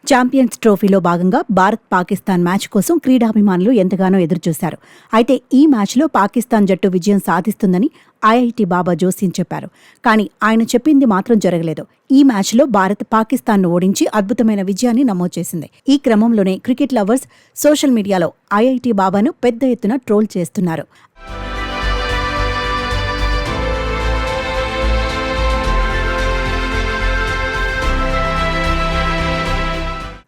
Champions ట్రోఫీలో భాగంగా Bharat-Pakistan match కోసం క్రీడాభిమానులు ఎంతగానో ఎదురుచూశారు. అయితే ఈ మ్యాచ్లో పాకిస్తాన్ జట్టు విజయం సాధిస్తుందని ఐఐటీ బాబా జోస్యం చెప్పారు. కానీ ఆయన చెప్పింది మాత్రం జరగలేదు. ఈ మ్యాచ్లో భారత్ పాకిస్తాన్ను ఓడించి అద్భుతమైన విజయాన్ని నమోదు చేసింది. ఈ క్రమంలోనే క్రికెట్ లవర్స్ సోషల్ మీడియాలో ఐఐటీ బాబాను పెద్ద ఎత్తున ట్రోల్ చేస్తున్నారు.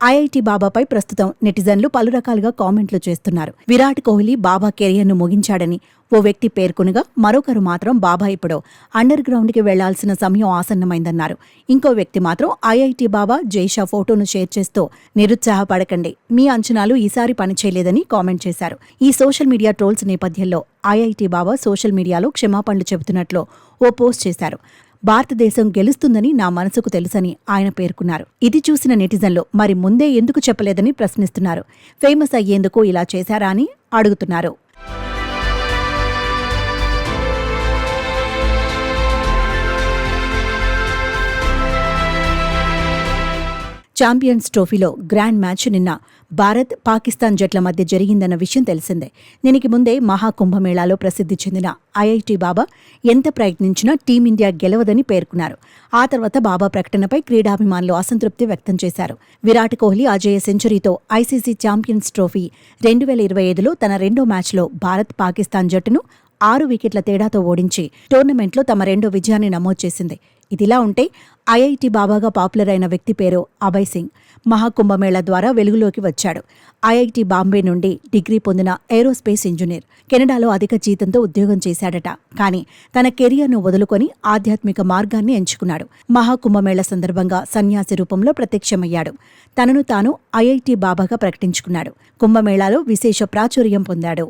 ఐఐటీ బాబాపై ప్రస్తుతం నెటిజన్లు పలు రకాలుగా కామెంట్లు చేస్తున్నారు. విరాట్ కోహ్లీ బాబా కెరియర్ను ముగించాడని ఓ వ్యక్తి పేర్కొనగా, మరొకరు మాత్రం బాబా ఇప్పుడు అండర్ గ్రౌండ్కి వెళ్లాల్సిన సమయం ఆసన్నమైందన్నారు. ఇంకో వ్యక్తి మాత్రం ఐఐటీ బాబా జైషా ఫోటోను షేర్ చేస్తూ నిరుత్సాహపడకండి, మీ అంచనాలు ఈసారి పనిచేయలేదని కామెంట్ చేశారు. ఈ సోషల్ మీడియా ట్రోల్స్ నేపథ్యంలో ఐఐటీ బాబా సోషల్ మీడియాలో క్షమాపణలు చెబుతున్నట్లు ఓ పోస్ట్ చేశారు. భారతదేశం గెలుస్తుందని నా మనసుకు తెలుసని ఆయన పేర్కొన్నారు. ఇది చూసిన నెటిజన్లు మరి ముందే ఎందుకు చెప్పలేదని ప్రశ్నిస్తున్నారు. ఫేమస్ అయ్యేందుకు ఇలా చేశారా అని అడుగుతున్నారు. ఛాంపియన్స్ ట్రోఫీలో గ్రాండ్ మ్యాచ్ నిన్న భారత్ పాకిస్తాన్ జట్ల మధ్య జరిగిందన్న విషయం తెలిసిందే. దీనికి ముందే మహాకుంభమేళాలో ప్రసిద్ధి చెందిన ఐఐటీ బాబా ఎంత ప్రయత్నించినా టీమిండియా గెలవదని పేర్కొన్నారు. ఆ తర్వాత బాబా ప్రకటనపై క్రీడాభిమానులు అసంతృప్తి వ్యక్తం చేశారు. విరాట్ కోహ్లీ అజేయ సెంచరీతో ఐసీసీ ఛాంపియన్స్ ట్రోఫీ 2025లో తన రెండో మ్యాచ్లో భారత్ పాకిస్తాన్ జట్టును 6 వికెట్ల తేడాతో ఓడించి టోర్నమెంట్లో తమ రెండో విజయాన్ని నమోదు చేసింది. ఇదిలా ఉంటే ఐఐటీ బాబాగా పాపులర్ అయిన వ్యక్తి పేరు అభయ్ సింగ్ మహాకుంభమేళా ద్వారా వెలుగులోకి వచ్చాడు. ఐఐటీ బాంబే నుండి డిగ్రీ పొందిన ఏరోస్పేస్ ఇంజనీర్. కెనడాలో అధిక జీతంతో ఉద్యోగం చేశాడట. కానీ తన కెరియర్ను వదులుకొని ఆధ్యాత్మిక మార్గాన్ని ఎంచుకున్నాడు. మహాకుంభమేళా సందర్భంగా సన్యాసి రూపంలో ప్రత్యక్షమయ్యాడు. తనను తాను ఐఐటీ బాబాగా ప్రకటించుకున్నాడు. కుంభమేళాలో విశేష ప్రాచుర్యం పొందాడు.